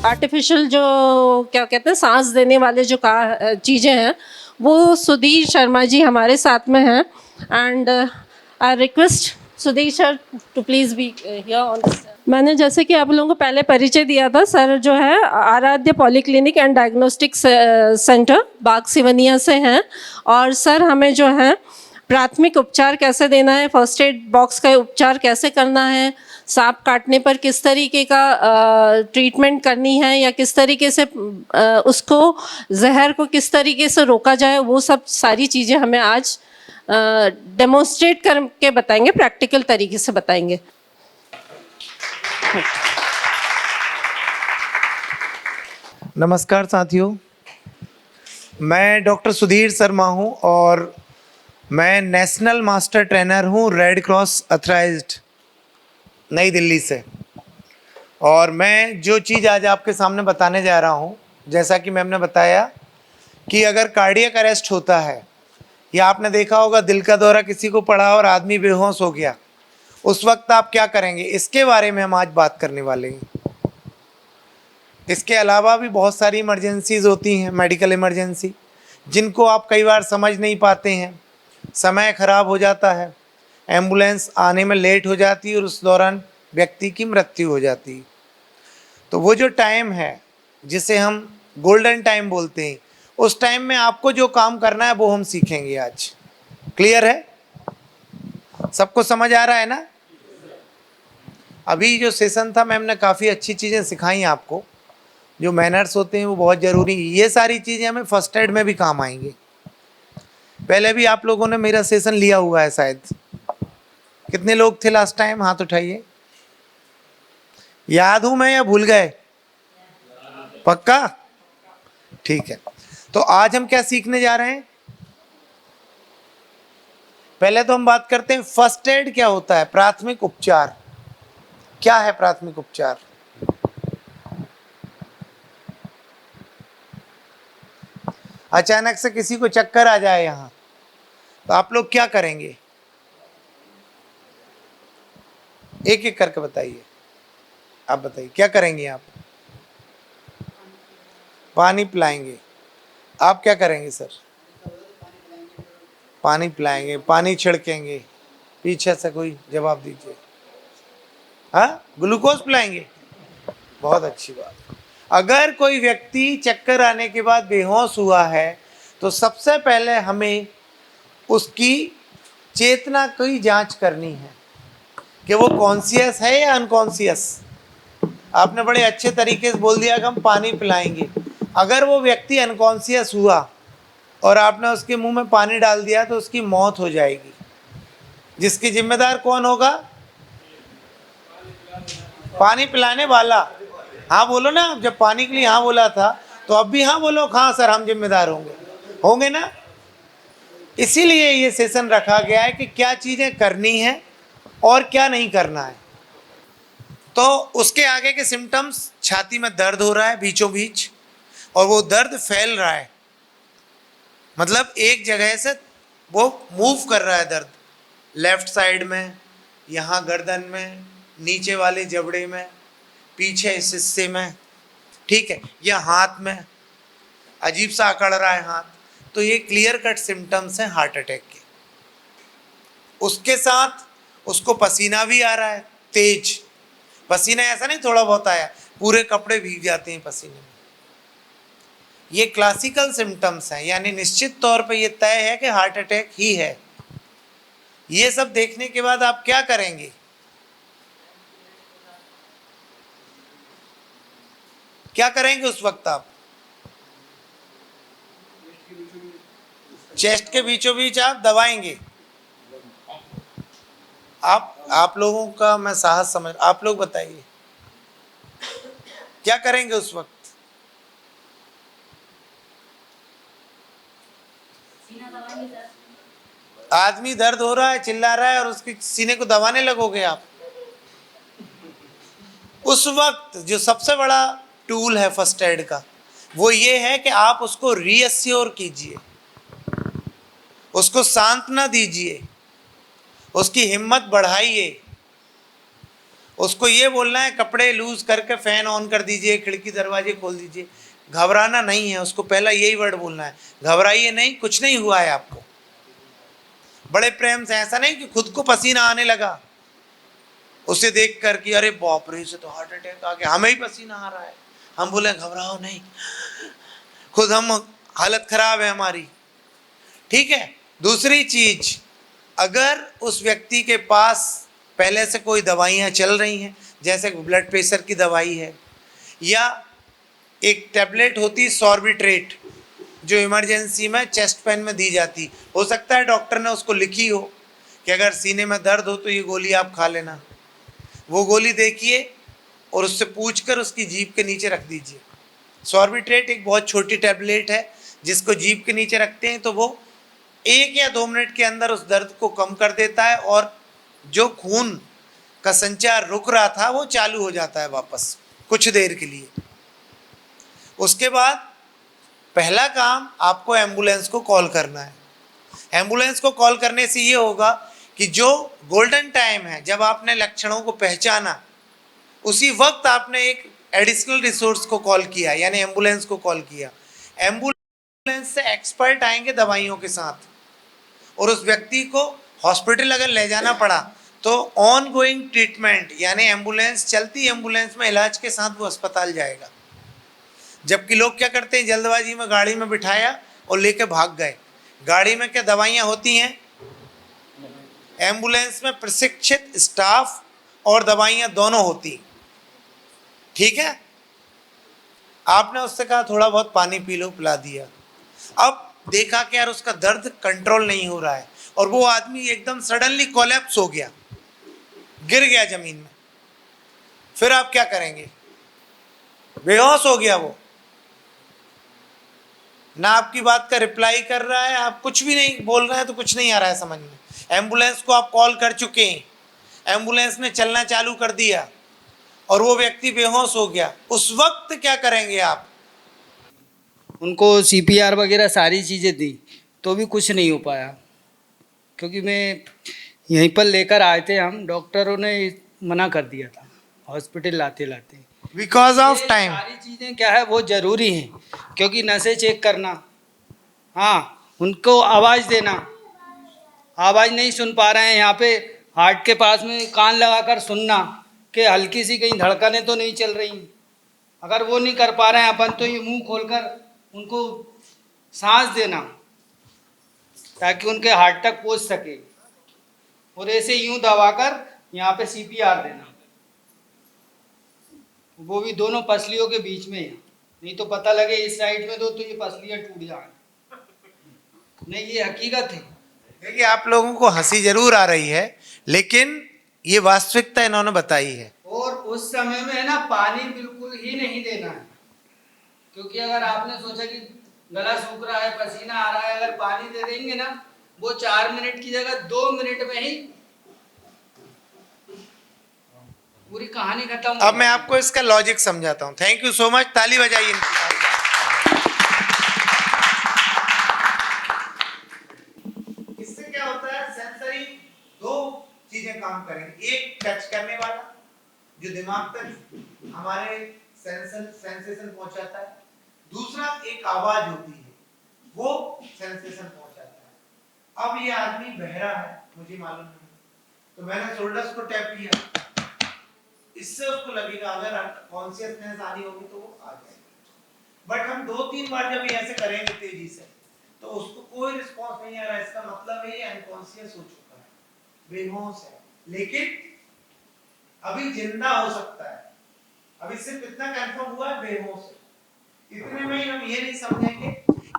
Artificial जो क्या कहते हैं सांस देने वाले जो चीज़ें हैं वो सुधीर शर्मा जी हमारे साथ में हैं and I request Sudhir sir to please be here on this. मैंने जैसे कि आप लोगों को पहले परिचय दिया था, सर जो है आराध्य पॉलीक्लिनिक एंड डायग्नोस्टिक सेंटर बाग सिवनिया से हैं और सर हमें जो है प्राथमिक उपचार कैसे देना है, फर्स्ट एड बॉक्स का उपचार कैसे करना है, सांप काटने पर किस तरीके का ट्रीटमेंट करनी है या किस तरीके से उसको जहर को किस तरीके से रोका जाए, वो सब सारी चीज़ें हमें आज डेमोन्स्ट्रेट करके बताएंगे, प्रैक्टिकल तरीके से बताएंगे। नमस्कार साथियों, मैं डॉक्टर सुधीर शर्मा हूं और मैं नेशनल मास्टर ट्रेनर हूं रेड क्रॉस अथराइज्ड नई दिल्ली से। और मैं जो चीज़ आज आपके सामने बताने जा रहा हूं, जैसा कि मैम ने बताया कि अगर कार्डियक अरेस्ट होता है या आपने देखा होगा दिल का दौरा किसी को पड़ा और आदमी बेहोश हो गया, उस वक्त आप क्या करेंगे, इसके बारे में हम आज बात करने वाले हैं। इसके अलावा भी बहुत सारी इमरजेंसीज होती हैं, मेडिकल इमरजेंसी, जिनको आप कई बार समझ नहीं पाते हैं, समय ख़राब हो जाता है, एम्बुलेंस आने में लेट हो जाती है और उस दौरान व्यक्ति की मृत्यु हो जाती है। तो वो जो टाइम है जिसे हम गोल्डन टाइम बोलते हैं, उस टाइम में आपको जो काम करना है वो हम सीखेंगे आज। क्लियर है? सबको समझ आ रहा है ना? अभी जो सेशन था मैम ने काफ़ी अच्छी चीज़ें सिखाई आपको। जो मैनर्स होते हैं वो बहुत ज़रूरी, ये सारी चीज़ें हमें फर्स्ट एड में भी काम आएंगी। पहले भी आप लोगों ने मेरा सेशन लिया हुआ है शायद। कितने लोग थे लास्ट टाइम? हाथ उठाइए। याद हूं मैं या भूल गए? पक्का? ठीक है। तो आज हम क्या सीखने जा रहे हैं? पहले तो हम बात करते हैं फर्स्ट एड क्या होता है, प्राथमिक उपचार क्या है। प्राथमिक उपचार अचानक से किसी को चक्कर आ जाए यहां, तो आप लोग क्या करेंगे? एक एक करके बताइए। आप बताइए क्या करेंगे? आप पानी पिलाएंगे। आप क्या करेंगे सर? पानी पिलाएंगे, पानी छिड़केंगे। पीछे से कोई जवाब दीजिए। हाँ, ग्लूकोज पिलाएंगे। बहुत अच्छी बात। अगर कोई व्यक्ति चक्कर आने के बाद बेहोश हुआ है तो सबसे पहले हमें उसकी चेतना की जांच करनी है कि वो कॉन्शियस है या अनकॉन्शियस। आपने बड़े अच्छे तरीके से बोल दिया कि हम पानी पिलाएंगे। अगर वो व्यक्ति अनकॉन्शियस हुआ और आपने उसके मुंह में पानी डाल दिया तो उसकी मौत हो जाएगी। जिसकी जिम्मेदार कौन होगा? पानी पिलाने वाला। हाँ बोलो ना, जब पानी के लिए हाँ बोला था तो अब भी हाँ बोलो। हाँ सर, हम जिम्मेदार होंगे ना। इसीलिए ये सेशन रखा गया है कि क्या चीज़ें करनी है और क्या नहीं करना है। तो उसके आगे के सिम्टम्स, छाती में दर्द हो रहा है बीचों बीच और वो दर्द फैल रहा है, मतलब एक जगह से वो मूव कर रहा है दर्द, लेफ्ट साइड में, यहाँ गर्दन में, नीचे वाले जबड़े में, पीछे इस हिस्से में, ठीक है, या हाथ में अजीब सा अकड़ रहा है हाथ। तो ये क्लियर कट सिम्टम्स हैं हार्ट अटैक के। उसके साथ उसको पसीना भी आ रहा है, तेज पसीना, ऐसा नहीं थोड़ा बहुत आया, पूरे कपड़े भीग जाते हैं पसीने में। ये क्लासिकल सिम्टम्स हैं, यानी निश्चित तौर पे ये तय है कि हार्ट अटैक ही है। ये सब देखने के बाद आप क्या करेंगे? क्या करेंगे उस वक्त? आप चेस्ट के बीचों बीच आप दबाएंगे। आप लोगों का मैं साहस समझ, आप लोग बताइए क्या करेंगे उस वक्त? आदमी दर्द हो रहा है, चिल्ला रहा है और उसके सीने को दबाने लगोगे आप। उस वक्त जो सबसे बड़ा टूल है फर्स्ट एड का, वो ये है कि आप उसको रीअश्योर कीजिए, उसको सांत्वना दीजिए, उसकी हिम्मत बढ़ाइए, उसको ये बोलना है कपड़े लूज करके फैन ऑन कर दीजिए, खिड़की दरवाजे खोल दीजिए। घबराना नहीं है, उसको पहला यही वर्ड बोलना है, घबराइए नहीं, कुछ नहीं हुआ है आपको। बड़े प्रेम से, ऐसा नहीं कि खुद को पसीना आने लगा उसे देख कर कि अरे बाप रे इसे तो हार्ट अटैक आ गया, हमें ही पसीना आ रहा है, हम बोले घबराओ नहीं, खुद हम हालत खराब है हमारी। ठीक है। दूसरी चीज, अगर उस व्यक्ति के पास पहले से कोई दवाइयाँ चल रही हैं, जैसे ब्लड प्रेशर की दवाई है, या एक टैबलेट होती सॉर्बिट्रेट जो इमरजेंसी में चेस्ट पेन में दी जाती, हो सकता है डॉक्टर ने उसको लिखी हो कि अगर सीने में दर्द हो तो ये गोली आप खा लेना। वो गोली देखिए और उससे पूछकर उसकी जीभ के नीचे रख दीजिए। सॉर्बिट्रेट एक बहुत छोटी टैबलेट है, जिसको जीभ के नीचे रखते हैं तो वो 1 या 2 मिनट के अंदर उस दर्द को कम कर देता है, और जो खून का संचार रुक रहा था वो चालू हो जाता है वापस कुछ देर के लिए। उसके बाद पहला काम आपको एम्बुलेंस को कॉल करना है। एम्बुलेंस को कॉल करने से ये होगा कि जो गोल्डन टाइम है जब आपने लक्षणों को पहचाना, उसी वक्त आपने एक एडिशनल रिसोर्स को कॉल किया, यानी एम्बुलेंस को कॉल किया। एम्बुलेंस से एक्सपर्ट आएंगे दवाइयों के साथ, और उस व्यक्ति को हॉस्पिटल अगर ले जाना पड़ा तो ऑन गोइंग ट्रीटमेंट, यानी एम्बुलेंस, चलती एम्बुलेंस में इलाज के साथ वो अस्पताल जाएगा। जबकि लोग क्या करते हैं, जल्दबाजी में गाड़ी में बिठाया और लेके भाग गए। गाड़ी में क्या दवाइयाँ होती हैं? एम्बुलेंस में प्रशिक्षित स्टाफ और दवाइयाँ दोनों होती। ठीक है। आपने उससे कहा थोड़ा बहुत पानी पी लो, पिला दिया। अब देखा कि यार उसका दर्द कंट्रोल नहीं हो रहा है, और वो आदमी एकदम सडनली कोलैप्स हो गया, गिर गया जमीन में। फिर आप क्या करेंगे? बेहोश हो गया वो, ना आपकी बात का रिप्लाई कर रहा है, आप कुछ भी नहीं बोल रहे हैं तो कुछ नहीं आ रहा है समझ में। एम्बुलेंस को आप कॉल कर चुके हैं, एम्बुलेंस ने चलना चालू कर दिया और वो व्यक्ति बेहोश हो गया। उस वक्त क्या करेंगे आप? उनको सीपीआर वगैरह सारी चीज़ें दी तो भी कुछ नहीं हो पाया, क्योंकि मैं यहीं पर लेकर आए थे, हम डॉक्टरों ने मना कर दिया था hospital latte latte. Because of ये टाइम। सारी चीज़ें क्या है वो ज़रूरी हैं, क्योंकि नशे चेक करना, हाँ उनको आवाज़ देना, आवाज़ नहीं सुन पा रहे हैं यहाँ पे हार्ट के पास में कान लगाकर सुनना कि हल्की सी कहीं धड़कनें तो नहीं चल रही। अगर वो नहीं कर पा रहे हैं अपन, तो ये मुंह खोलकर उनको सांस देना ताकि उनके हार्ट तक पहुंच सके, और ऐसे यूं दबाकर यहाँ पे सीपीआर देना, वो भी दोनों पसलियों के बीच में है, नहीं तो पता लगे इस साइड में दो तो ये पसलियां टूट जाए। नहीं, ये हकीकत है। देखिए, आप लोगों को हंसी जरूर आ रही है, लेकिन ये वास्तविकता इन्होंने बताई है। और उस समय में है ना, पानी बिल्कुल ही नहीं देना है, क्योंकि अगर आपने सोचा कि गला सूख रहा है, पसीना आ रहा है, अगर पानी दे देंगे ना, वो 4 मिनट की जगह 2 मिनट में ही पूरी कहानी खत्म। अब मैं आपको इसका लॉजिक समझाता हूँ। थैंक यू सो मच, ताली बजाइए इनके लिए। इससे क्या होता है, सेंसरी 2 चीजें काम करेंगी। एक टच करने वाला जो दिमाग तक हमारे सेंसेशन पहुंचाता है, दूसरा एक आवाज होती है वो सेंसेशन पहुंचाता है। अब ये आदमी बहरा है, मुझे मालूम नहीं, तो मैंने शोल्डर्स को टैप किया, इससे उसको लगेगा, अगर कॉन्शियसनेस आनी होगी तो वो आ जाएगी। बट हम 2-3 बार जब ऐसे करेंगे तेजी से तो उसको कोई रिस्पॉन्स नहीं आ रहा है, इसका मतलब है ये अनकॉन्शियस हो चुका है, बेहोश है, लेकिन अभी जिंदा हो सकता है। अब इससे कितना कंफर्म हुआ है? बेहोश है। इतने में ही हम ये नहीं समझेंगे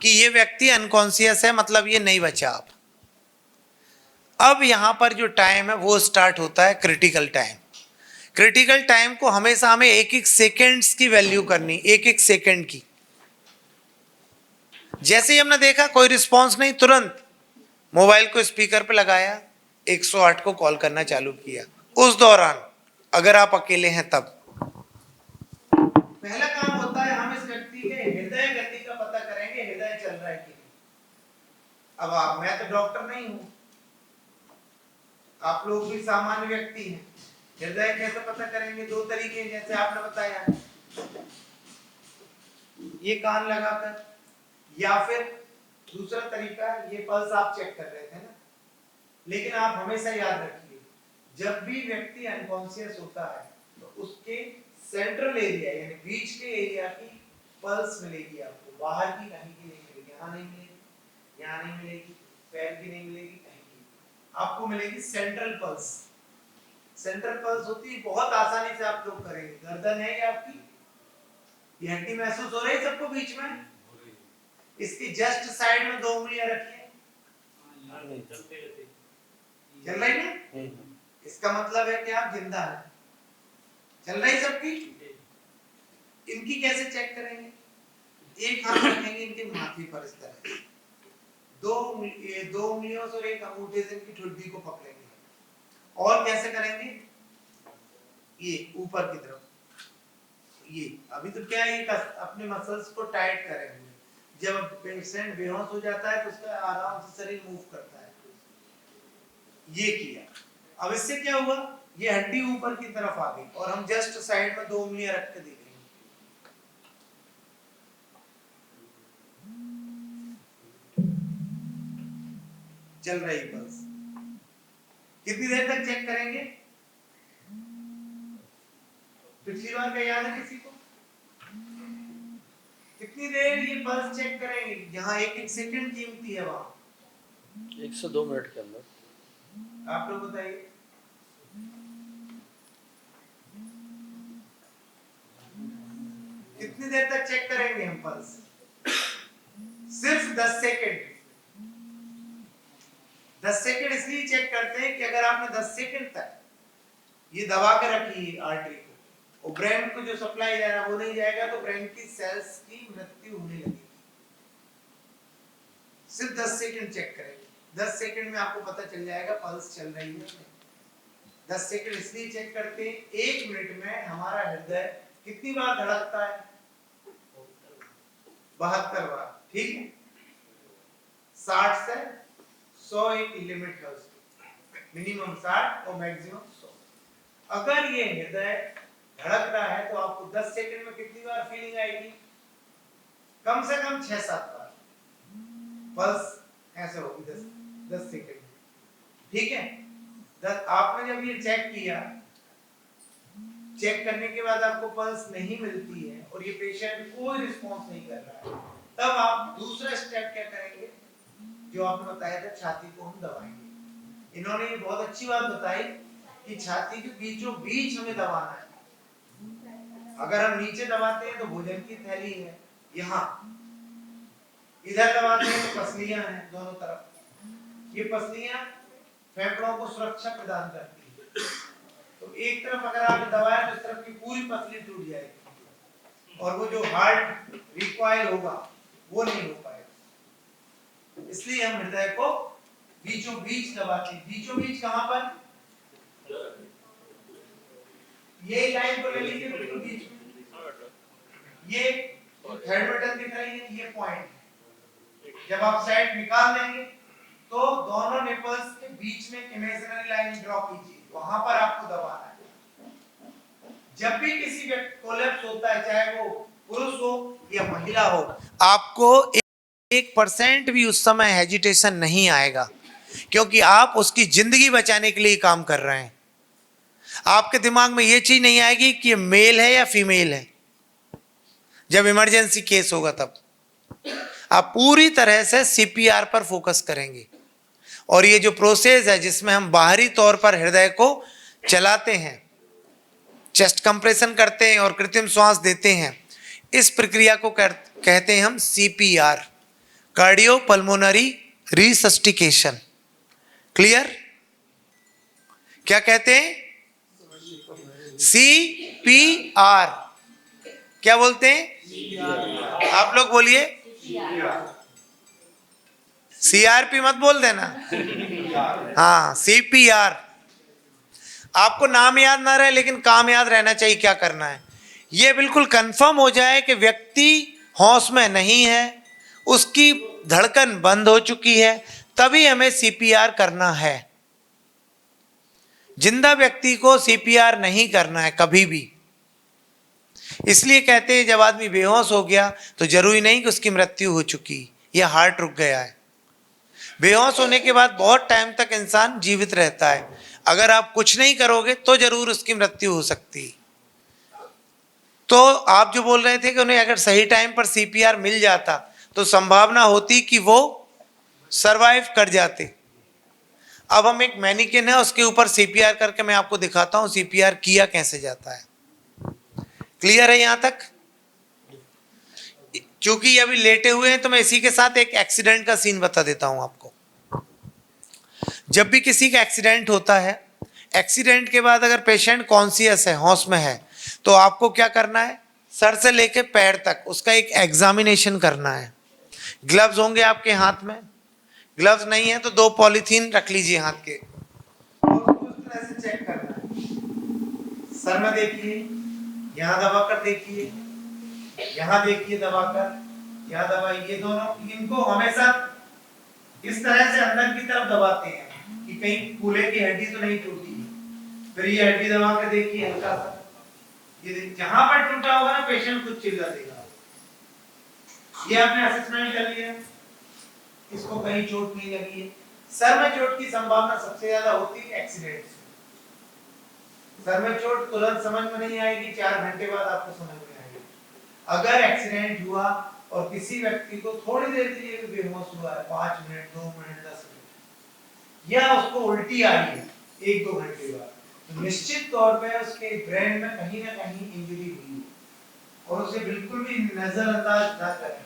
कि ये व्यक्ति अनकॉन्शियस है, मतलब ये नहीं बचा। अब यहां पर जो टाइम है वो स्टार्ट होता है क्रिटिकल टाइम। क्रिटिकल टाइम को हमेशा हमें 1-1 सेकेंड्स की वैल्यू करनी, 1-1 सेकेंड की। जैसे ही हमने देखा कोई रिस्पांस नहीं, तुरंत मोबाइल को स्पीकर पे लगाया, 108 को कॉल करना चालू किया। उस दौरान अगर आप अकेले हैं तब पहला काम होता है, हम इस व्यक्ति के हृदय गति का पता करेंगे, हृदय चल रहा है कि नहीं। मैं तो डॉक्टर नहीं हूं, आप लोग भी सामान्य व्यक्ति हैं, हृदय कैसे पता करेंगे? दो तरीके, जैसे आपने बताया, ये कान लगाकर, या फिर दूसरा तरीका ये पल्स आप चेक कर रहे थे ना। लेकिन आप हमेशा याद रखिए, जब भी व्यक्ति अनकॉन्शियस होता है तो उसके सेंट्रल एरिया यानी बीच के एरिया की पल्स मिलेगी आपको, बाहर की कहीं की नहीं मिलेगी। यहाँ नहीं मिलेगी, यहाँ नहीं मिलेगी, पैर की नहीं मिलेगी, कहीं की आपको मिलेगी सेंट्रल पल्स। सेंट्रल पल्स होती है, बहुत आसानी से आप लोग करेंगे। गर्दन है ये आपकी, ये हड्डी महसूस हो रही है सबको बीच में? इसकी जस्ट साइड में दो उंगलियां रखिए, चल रही है? इसका मतलब है कि आप जिंदा हैं। चल रही सबकी? इनकी कैसे चेक करेंगे? एक हाथ रखेंगे इनके माथे पर इस तरह, दो उंगलियों से और एक अंगूठे से इनकी ठुड्डी को पकड़ेंगे। और कैसे करेंगे? ये ऊपर की तरफ, ये अभी तो क्या है, अपने मसल्स को टाइट करेंगे। जब पेशेंट बेहोश हो जाता है तो उसका आराम से शरीर मूव करता है। ये किया, अब इससे क्या हुआ, ये हड्डी ऊपर की तरफ आ गई और हम जस्ट साइड में दो उंगलियां रख के देखेंगे। चल रही पल्स। कितनी देर तक चेक करेंगे? पिछली बार का याद है किसी को? कितनी देर ये पल्स चेक करेंगे? यहाँ एक एक सेकंड कीमती है, वहां 1 से 2 मिनट के अंदर। आप लोग बताइए। कितनी देर तक चेक करेंगे हम पल्स? सिर्फ 10 सेकंड। 10 सेकंड इसलिए चेक करते हैं कि अगर आपने 10 सेकंड तक ये दबा के रखी आर्टरी को और ब्रेन को जो सप्लाई जा रहा है वो नहीं जाएगा तो ब्रेन की सेल्स की मृत्यु होने लगेगी। सिर्फ 10 सेकंड चेक करेंगे। 10 सेकंड में आपको पता चल जाएगा पल्स चल रही है। 10 सेकंड इसलिए चेक करते हैं, 1 मिनट में हमारा हृदय कितनी बार धड़कता है? 72 बार, ठीक है? 60 से 100 एक लिमिट है उसकी, मिनिमम 60 और मैक्सिमम 100। अगर ये हृदय धड़क रहा है तो आपको 10 सेकंड में कितनी बार फीलिंग आएगी? कम से कम 6-7 बार पल्स ऐसे होगी 10 सेकंड, ठीक है? आपने जब ये चेक किया, चेक करने के बाद आपको पल्स नहीं मिलती है और ये पेशेंट कोई रिस्पॉन्स नहीं कर रहा है, तब आप दूसरा स्टेप क्या करेंगे? जो आपने बताया था, छाती को हम दबाएंगे। इन्होंने ये बहुत अच्छी बात बताई कि छाती के बीचों बीच हमें दबाना है। अगर हम नीचे दबाते हैं तो भोजन की थैली है, यहाँ इधर दबाते हैं तो पसलियां हैं दोनों तरफ। ये पसलियां फेफड़ों को सुरक्षा प्रदान करती है। तो एक तरफ अगर आपने दबाया तो इस तरफ की पूरी पसली टूट जाएगी और वो जो हार्ट रिकॉइल होगा वो नहीं हो पाएगा। इसलिए हम हृदय को बीचों बीच दबाते हैं। बीचों बीच कहां पर? ये लाइन को ले लीजिए, बिल्कुल बीच में। ये थर्ड बटन दिख रही है, ये पॉइंट है। जब आप साइड निकाल देंगे तो दोनों निपल्स के बीच में इमेजिनरी लाइन ड्रॉ कीजिए, वहां पर आपको दबाना है। जब भी किसी व्यक्ति कोलैप्स होता है, चाहे वो पुरुष हो या महिला हो, आपको 1% भी उस समय हेजिटेशन नहीं आएगा, क्योंकि आप उसकी जिंदगी बचाने के लिए काम कर रहे हैं। आपके दिमाग में यह चीज नहीं आएगी कि मेल है या फीमेल है। जब इमरजेंसी केस होगा तब आप पूरी तरह से सीपीआर पर फोकस करेंगे। और ये जो प्रोसेस है जिसमें हम बाहरी तौर पर हृदय को चलाते हैं, चेस्ट कंप्रेशन करते हैं और कृत्रिम श्वास देते हैं, इस प्रक्रिया को कहते हैं हम सीपीआर, कार्डियो पल्मोनरी रिसस्टिकेशन। क्लियर? क्या कहते हैं? सीपीआर। क्या बोलते हैं? आप लोग बोलिए। सीआरपी मत बोल देना। हाँ, सीपीआर। आपको नाम याद ना रहे लेकिन काम याद रहना चाहिए क्या करना है। यह बिल्कुल कंफर्म हो जाए कि व्यक्ति होश में नहीं है, उसकी धड़कन बंद हो चुकी है, तभी हमें सीपीआर करना है। जिंदा व्यक्ति को सीपीआर नहीं करना है कभी भी। इसलिए कहते हैं जब आदमी बेहोश हो गया तो जरूरी नहीं कि उसकी मृत्यु हो चुकी या हार्ट रुक गया है। बेहोश होने के बाद बहुत टाइम तक इंसान जीवित रहता है। अगर आप कुछ नहीं करोगे तो जरूर उसकी मृत्यु हो सकती है। तो आप जो बोल रहे थे कि उन्हें अगर सही टाइम पर सीपीआर मिल जाता तो संभावना होती कि वो सरवाइव कर जाते। अब हम एक मैनिक्विन है उसके ऊपर सीपीआर करके मैं आपको दिखाता हूं सीपीआर किया कैसे जाता है। क्लियर है यहां तक? क्योंकि ये अभी लेटे हुए हैं तो मैं इसी के साथ एक एक्सीडेंट का सीन बता देता हूं आपको। जब भी किसी का एक्सीडेंट होता है, एक्सीडेंट के बाद अगर पेशेंट कॉन्शियस है, होश में है, तो आपको क्या करना है, सर से लेके पैर तक उसका एक एग्जामिनेशन करना है। ग्लव्स होंगे आपके हाथ में, ग्लव्स नहीं है तो 2 पॉलीथीन रख लीजिए हाथ के और उसको इस तरह से चेक करना है। सर में देखिए, यहाँ दबाकर देखिए, यहाँ देखिए दबाकर, यहाँ दबाइए। ये दोनों, इनको हमेशा इस तरह से अंदर की तरफ दबाते हैं कि कहीं कूल्हे की हड्डी तो नहीं टूटी। फिर ये हड्डी दबा के देखिए हल्का सा, ये जहां पर टूटा होगा ना पेशेंट खुद चिल्ला देगा। ये आपने असेसमेंट कर लिया, इसको कहीं चोट नहीं लगी है। सर में चोट की संभावना सबसे ज्यादा होती है एक्सीडेंट से। सर में चोट तुरंत समझ में नहीं आएगी, 4 घंटे बाद आपको समझ में आएगी। अगर एक्सीडेंट हुआ और किसी व्यक्ति को थोड़ी देर के लिए बेहोश हुआ है, 5 मिनट, 2 मिनट, 10 मिनट, या उसको उल्टी आई है 1-2 घंटे बाद, तो निश्चित तौर पे उसके ब्रेन में कहीं ना कहीं इंजरी हुई है और उसे बिल्कुल भी नजरअंदाज ना करें।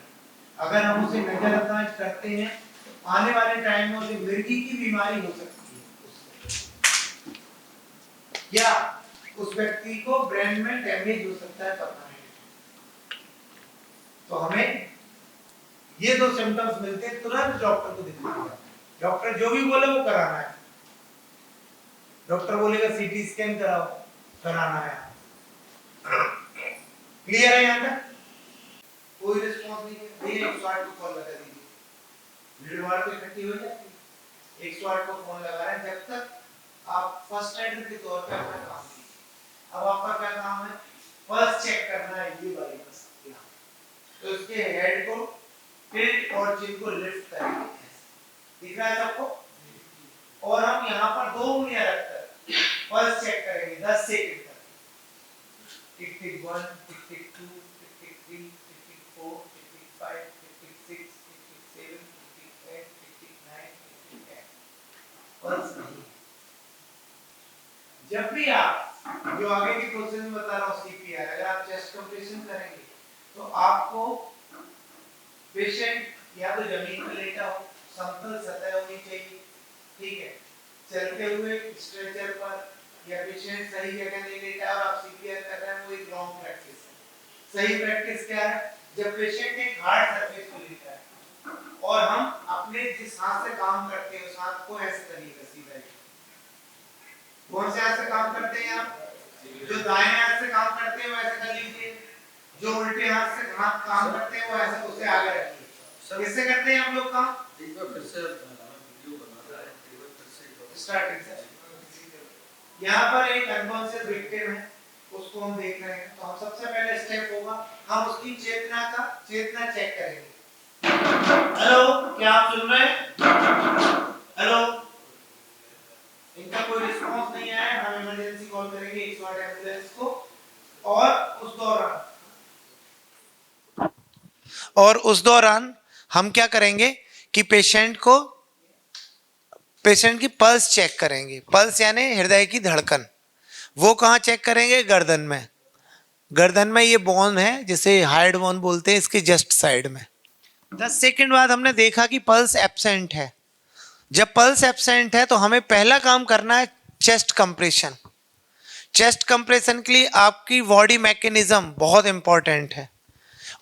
अगर हम उसे नजरअंदाज करते हैं, आने वाले टाइम में उसे मिर्गी की बीमारी हो सकती है या उस व्यक्ति को ब्रेन में डैमेज हो सकता है, पता नहीं। तो हमें ये 2 सिम्टम्स मिलते हैं, तुरंत डॉक्टर को दिखाना है। डॉक्टर जो भी बोले वो कराना है। डॉक्टर बोलेगा सीटी स्कैन कराओ, कराना है। क्लियर है यहाँ तक? कोई रिस्पॉन्स नहीं है, 108 को कॉल लगा दीजिए, भीड़ भाड़ तो इकट्ठी हो जाती है। 108 को फोन लगा रहे हैं जब तक आप फर्स्ट एडर के तौर पे अपना काम कीजिए। अब आपका क्या काम है, पल्स चेक करना है। ये वाली पल्स, तो इसके हेड को टिल्ट और चिन को लिफ्ट करेंगे, दिख रहा है सबको? और हम यहाँ पर 2 उंगलियां रखकर पल्स चेक करेंगे 10 सेकंड तक। टिक टिक 1, टिक टिक 2, टिक टिक 3, टिक टिक 4, टिक टिक 5, टिक टिक 6, टिक टिक 7, टिक टिक 8, टिक टिक 9, टिक टिक 10। पल्स नहीं। जब भी आप, जो आगे की प्रोसेस में बता रहा हूँ सीपीआर, अगर आप चेस्ट कंप्रेशन करेंगे तो आपको पेशेंट या तो जमीन पर लेटा हो, समतल सतह होनी चाहिए, ठीक है, चलते हुए स्ट्रेचर पर, या पेशेंट सही जगह नहीं लेटा और आप सीपीआर कर रहे हैं, वो एक रॉन्ग प्रैक्टिस है। सही प्रैक्टिस क्या है, जब पेशेंट एक हार्ड सरफेस पर लेटा है और हम अपने जिस हाथ से काम करते हैं उस हाथ को ऐसे करिएगा सीधा। कौन से हाथ से काम करते हैं आप? जो दाएं हाथ से काम करते हैं वो ऐसे कर लीजिए, जो उल्टे हाथ से काम करते हैं वो ऐसे उसे आगे रखिए। किससे करते हैं हम लोग काम? एक बार फिर से वीडियो बना रहा है, एक बार फिर से स्टार्टिंग से। यहाँ पर एक अनकॉन्शियस विक्टिम है, उसको हम देख रहे हैं, तो हम सबसे पहले स्टेप होगा, हम उसकी चेतना चेक करेंगे। हेलो, क्या आप सुन रहे हैं? हेलो, इनका कोई रिस्पांस नहीं आया, हम इमरजेंसी कॉल करेंगे 108 एम्बुलेंस को। और उस दौरान हम क्या करेंगे कि पेशेंट की पल्स चेक करेंगे। पल्स यानी हृदय की धड़कन। वो कहाँ चेक करेंगे? गर्दन में। गर्दन में ये बोन है जिसे हाइड बोन बोलते हैं, इसके जस्ट साइड में। 10 सेकंड बाद हमने देखा कि पल्स एब्सेंट है। जब पल्स एब्सेंट है तो हमें पहला काम करना है चेस्ट कंप्रेशन। चेस्ट कंप्रेशन के लिए आपकी बॉडी मैकेनिज्म बहुत इंपॉर्टेंट है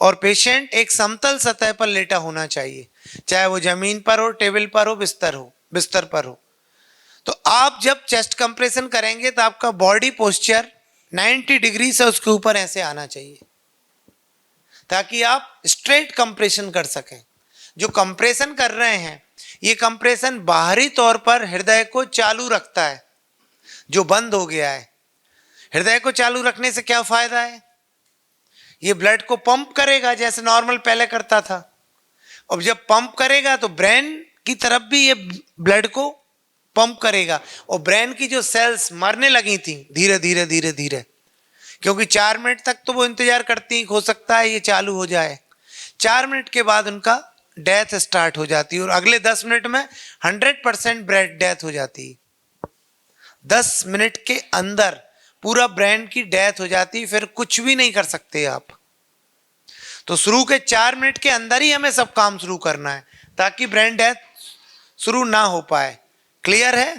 और पेशेंट एक समतल सतह पर लेटा होना चाहिए, चाहे वो जमीन पर हो, टेबल पर हो, बिस्तर पर हो। तो आप जब चेस्ट कंप्रेशन करेंगे तो आपका बॉडी पोस्चर 90 डिग्री से उसके ऊपर ऐसे आना चाहिए ताकि आप स्ट्रेट कंप्रेशन कर सकें। जो कंप्रेशन कर रहे हैं ये कंप्रेशन बाहरी तौर पर हृदय को चालू रखता है, जो बंद हो गया है। हृदय को चालू रखने से क्या फायदा है? ये ब्लड को पंप करेगा जैसे नॉर्मल पहले करता था। अब जब पंप करेगा तो ब्रेन की तरफ भी ये ब्लड को पंप करेगा, और ब्रेन की जो सेल्स मरने लगी थी धीरे धीरे धीरे धीरे, क्योंकि 4 मिनट तक तो वो इंतजार करती, हो सकता है ये चालू हो जाए, 4 मिनट के बाद उनका डेथ स्टार्ट हो जाती है, और अगले 10 मिनट में 100% ब्रेन डेथ हो जाती है। 10 मिनट के अंदर पूरा ब्रेन की डेथ हो जाती, फिर कुछ भी नहीं कर सकते आप। तो शुरू के 4 मिनट के अंदर ही हमें सब काम शुरू करना है ताकि ब्रेन डेथ शुरू ना हो पाए। क्लियर है?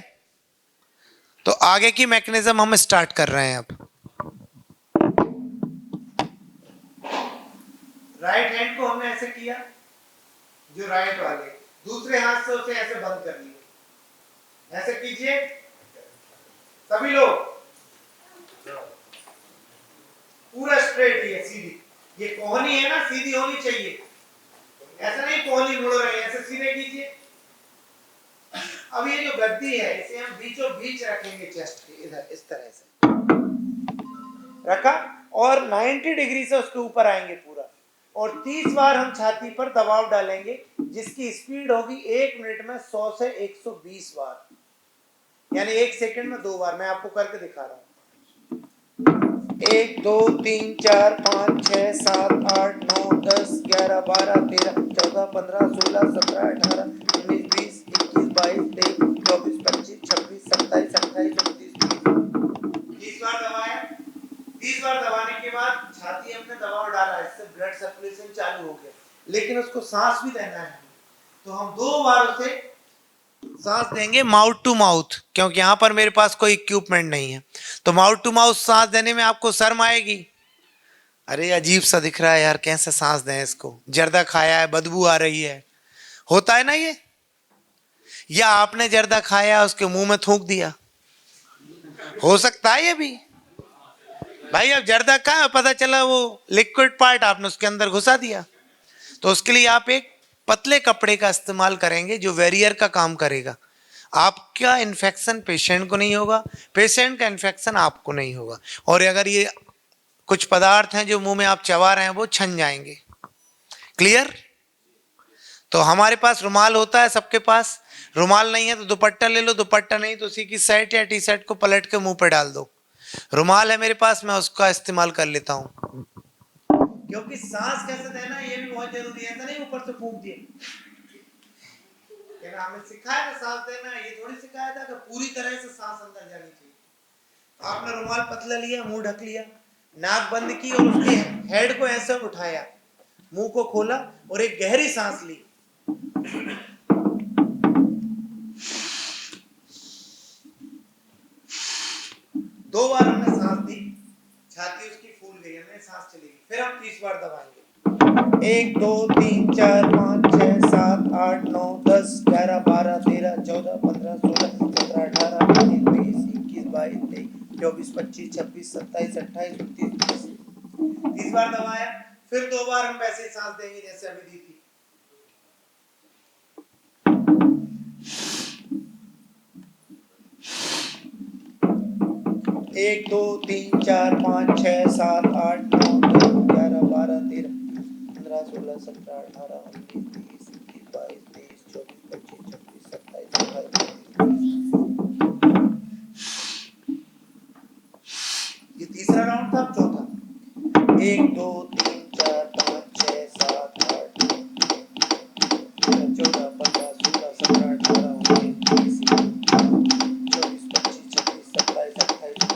तो आगे की मैकेनिज्म हम स्टार्ट कर रहे हैं अब। राइट हैंड को हमने ऐसे किया, जो राइट वाले, दूसरे हाथ से उसे ऐसे बंद कर लिया। ऐसे कीजिए सभी लोग, पूरा स्ट्रेट, ये सीधी, ये कोहनी है ना, सीधी होनी चाहिए, ऐसा नहीं कोहनी मुड़ रही है, ऐसे सीधे कीजिए। अब ये जो गद्दी है इसे हम बीचों बीच रखेंगे चेस्ट के, इधर इस तरह से रखा, और 90 डिग्री से उसके ऊपर आएंगे पूरा, और 30 बार हम छाती पर दबाव डालेंगे, जिसकी स्पीड होगी 1 मिनट में 100 से 120 बार, यानी 1 सेकंड में 2 बार। मैं आपको करके दिखा रहा हूँ। 1 2 3 4 5 6 7 8 9 10 11 12 13 14 15 16 17 18 19 20 21 22 23 24 25 26 27 28 29 30 बार दबाया। 30 बार दबाने के बाद छाती हमने दबाव डाला, इससे ब्लड सर्कुलेशन चालू हो गया, लेकिन उसको सांस भी देना है, तो हम 2 बार उसे सांस देंगे माउथ टू माउथ, क्योंकि यहां पर मेरे पास कोई इक्विपमेंट नहीं है। तो माउथ टू माउथ सांस देने में आपको शर्म आएगी, अरे अजीब सा दिख रहा है यार, कैसे सांस दें इसको, जर्दा खाया है, बदबू आ रही है, होता है ना ये। या आपने जर्दा खाया उसके मुंह में थूक दिया, हो सकता है ये भी। भाई अब जर्दा कहाँ, पता चला वो लिक्विड पार्ट आपने उसके अंदर घुसा दिया। तो उसके लिए आप एक पतले कपड़े का इस्तेमाल करेंगे जो वेरियर का काम करेगा। आपका इन्फेक्शन पेशेंट को नहीं होगा, पेशेंट का इन्फेक्शन आपको नहीं होगा, और अगर ये कुछ पदार्थ हैं जो मुंह में आप चबा रहे हैं वो छन जाएंगे। क्लियर? तो हमारे पास रुमाल होता है, सबके पास। रुमाल नहीं है तो दुपट्टा ले लो, दुपट्टा नहीं तो उसी की शर्ट या टी शर्ट को पलट के मुंह पे डाल दो। रुमाल है मेरे पास, मैं उसका इस्तेमाल कर लेता हूं, क्योंकि सांस कैसे देना ये भी बहुत जरूरी है। ऐसा नहीं ऊपर से फूंक दिए, हमें सिखाया था सांस देना, ये थोड़ी सिखाया था कि पूरी तरह से सांस अंदर जानी चाहिए। आपने रुमाल पतला लिया, मुंह ढक लिया, नाक बंद की और उसके हेड को ऐसे उठाया, मुंह को खोला और एक गहरी सांस ली। दो बार हमने सांस दी, छाती उसकी फूल गई, हमने सांस चलेगी। फिर हम 30 बार दबाएंगे। 1 2 3 4 5 6 7 8 9 10 11 12 13 14 15 16 17 18 19 20 21 22 23 24 25 26 27 28 29 30 बार दबाया। फिर 2 बार हम वैसे ही सांस देंगे जैसे अभी दी थी। एक 2 3 4 5 6 7 8 9 10 11 12 13 15 16 17 18 19 20 21 22 23 24 25 26 27 28। ये तीसरा राउंड था। चौथा 1 2 3 4 5 6 7 8 14 15 16 17 18 19 20 24 25 26 27 28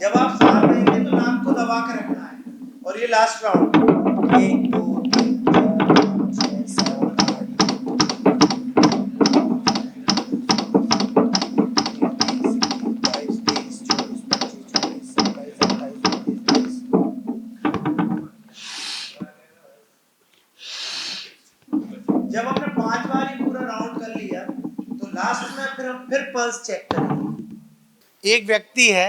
जब आप सांस लेंगे तो नाक को दबा के रखना है। और ये लास्ट राउंड 1 2 3 4 5 6 7 8 22 23 24 25 26 27 28 29 जब हमने 5 बार ही पूरा राउंड कर लिया तो लास्ट में फिर हम पल्स चेक करेंगे। एक व्यक्ति है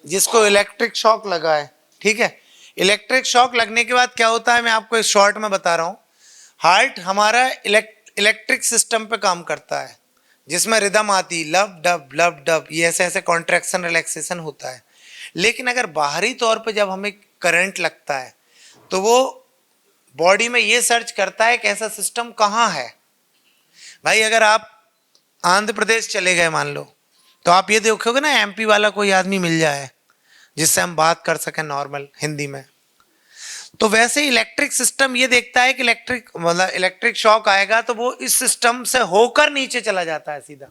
जिसको इलेक्ट्रिक शॉक लगा है, ठीक है। इलेक्ट्रिक शॉक लगने के बाद क्या होता है मैं आपको इस शॉर्ट में बता रहा हूं। हार्ट हमारा इलेक्ट्रिक सिस्टम पे काम करता है, जिसमें रिदम आती, लब डब, ये ऐसे ऐसे कॉन्ट्रैक्शन रिलैक्सेशन होता है। लेकिन अगर बाहरी तौर पे जब हमें करंट लगता है तो वो बॉडी में ये सर्च करता है कि ऐसा सिस्टम कहाँ है। भाई अगर आप आंध्र प्रदेश चले गए मान लो, तो आप ये देखोगे ना एमपी वाला कोई आदमी मिल जाए जिससे हम बात कर सकें नॉर्मल हिंदी में। तो वैसे इलेक्ट्रिक सिस्टम ये देखता है कि इलेक्ट्रिक शॉक आएगा तो वो इस सिस्टम से होकर नीचे चला जाता है सीधा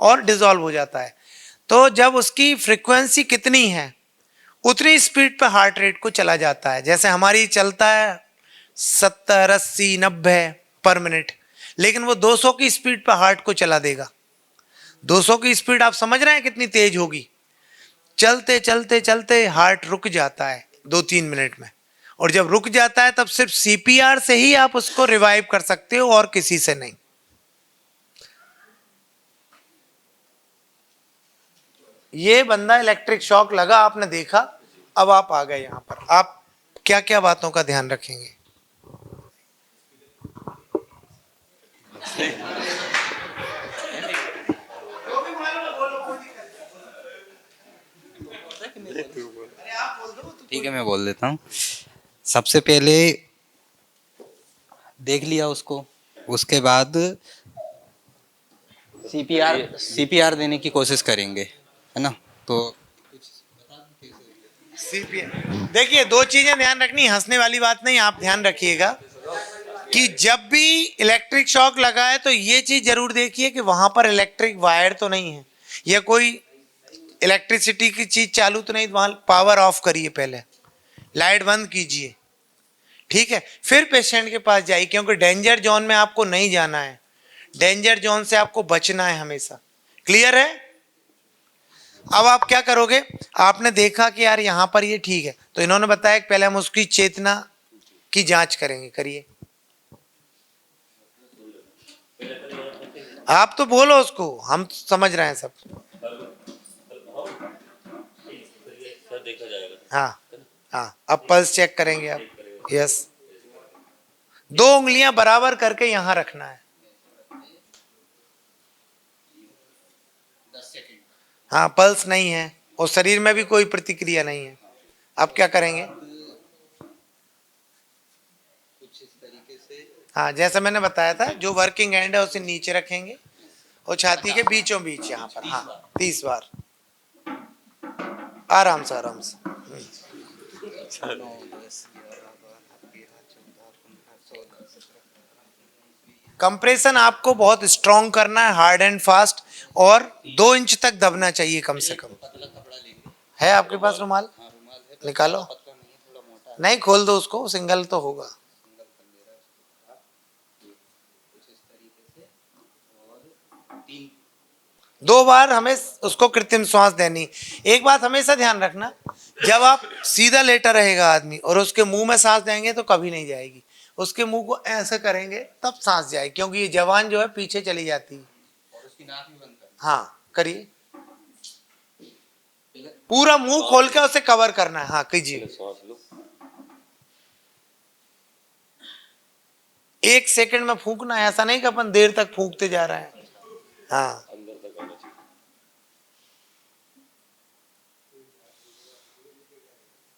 और डिसॉल्व हो जाता है। तो जब उसकी फ्रीक्वेंसी कितनी है उतनी स्पीड पे हार्ट रेट को चला जाता है। जैसे हमारी चलता है 70 80 90 पर मिनट, लेकिन वो 200 की स्पीड पे हार्ट को चला देगा। 200 की स्पीड आप समझ रहे हैं कितनी तेज होगी। चलते चलते चलते हार्ट रुक जाता है 2-3 मिनट में, और जब रुक जाता है तब सिर्फ सीपीआर से ही आप उसको रिवाइव कर सकते हो और किसी से नहीं। ये बंदा इलेक्ट्रिक शॉक लगा, आपने देखा, अब आप आ गए यहां पर, आप क्या क्या बातों का ध्यान रखेंगे? ठीक है, मैं बोल देता हूँ। सबसे पहले देख लिया उसको, उसके बाद सीपीआर देने की कोशिश करेंगे, है ना। तो सीपीआर देखिए, दो चीजें ध्यान रखनी, हंसने वाली बात नहीं, आप ध्यान रखिएगा कि जब भी इलेक्ट्रिक शॉक लगा है तो ये चीज जरूर देखिए कि वहां पर इलेक्ट्रिक वायर तो नहीं है या कोई इलेक्ट्रिसिटी की चीज चालू तो नहीं। वहां पावर ऑफ करिए, पहले लाइट बंद कीजिए, ठीक है, फिर पेशेंट के पास जाइए, क्योंकि डेंजर जोन में आपको नहीं जाना है, डेंजर जोन से आपको बचना है हमेशा। क्लियर है? अब आप क्या करोगे, आपने देखा कि यार यहां पर ये ठीक है, तो इन्होंने बताया कि पहले हम उसकी चेतना की जांच करेंगे। करिए, आप तो बोलो उसको, हम समझ रहे हैं सब। हाँ हाँ, अब पल्स चेक करेंगे आप। यस, 2 उंगलियां बराबर करके यहां रखना है। हाँ, पल्स नहीं है और शरीर में भी कोई प्रतिक्रिया नहीं है। अब क्या करेंगे? हाँ, जैसा मैंने बताया था, जो वर्किंग एंड है उसे नीचे रखेंगे और छाती के बीचों बीच यहाँ पर, हाँ 30 बार, आराम से आराम से। कंप्रेशन आपको बहुत स्ट्रॉन्ग करना है, हार्ड एंड फास्ट, और 2 इंच तक दबना चाहिए कम से कम। है आपके पास रुमाल? निकालो, नहीं खोल दो उसको, सिंगल तो होगा। दो बार हमें उसको कृत्रिम श्वास देनी। एक बात हमेशा ध्यान रखना, जब आप सीधा लेटा रहेगा आदमी और उसके मुंह में सांस देंगे तो कभी नहीं जाएगी, उसके मुंह को ऐसे करेंगे तब सांस जाएगी, क्योंकि ये जवान जो है पीछे चली जाती है। हाँ करिए, पूरा मुंह खोल के उसे कवर करना है। हाँ कीजिए, 1 सेकंड में फूंकना है, ऐसा नहीं कि अपन देर तक फूंकते जा रहे हैं। हाँ,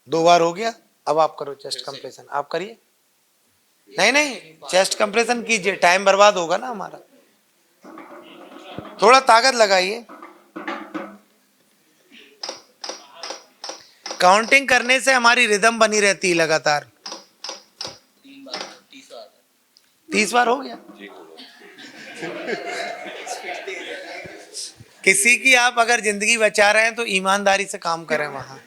दो बार हो गया। अब आप करो चेस्ट कंप्रेशन, आप करिए। नहीं नहीं, चेस्ट कंप्रेशन कीजिए, टाइम बर्बाद होगा ना हमारा। थोड़ा ताकत लगाइए। काउंटिंग करने से हमारी रिदम बनी रहती है लगातार। 30 बार हो गया। किसी की आप अगर जिंदगी बचा रहे हैं तो ईमानदारी से काम करें वहां,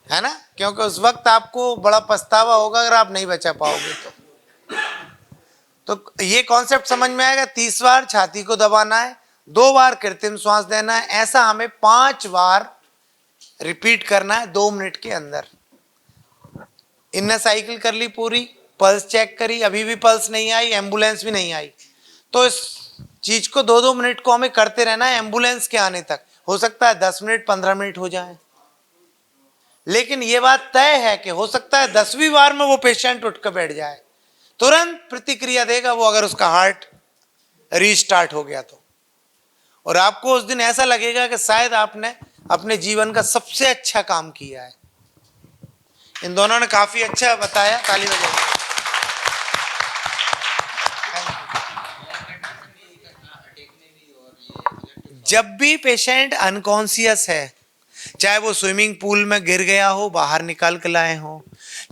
है ना, क्योंकि उस वक्त आपको बड़ा पछतावा होगा अगर आप नहीं बचा पाओगे तो ये कॉन्सेप्ट समझ में आएगा। 30 बार छाती को दबाना है, 2 बार कृत्रिम श्वास देना है, ऐसा हमें 5 बार रिपीट करना है 2 मिनट के अंदर। इनने साइकिल कर ली पूरी, पल्स चेक करी, अभी भी पल्स नहीं आई, एम्बुलेंस भी नहीं आई, तो इस चीज को 2-2 मिनट को हमें करते रहना है एम्बुलेंस के आने तक। हो सकता है 10 मिनट 15 मिनट हो जाए, लेकिन ये बात तय है कि हो सकता है 10वीं बार में वो पेशेंट उठ कर बैठ जाए, तुरंत प्रतिक्रिया देगा वो, अगर उसका हार्ट रीस्टार्ट हो गया तो। और आपको उस दिन ऐसा लगेगा कि शायद आपने अपने जीवन का सबसे अच्छा काम किया है। इन दोनों ने काफी अच्छा बताया, ताली बजाइए। जब भी पेशेंट अनकॉन्शियस है, चाहे वो स्विमिंग पूल में गिर गया हो, बाहर निकाल के लाए हो,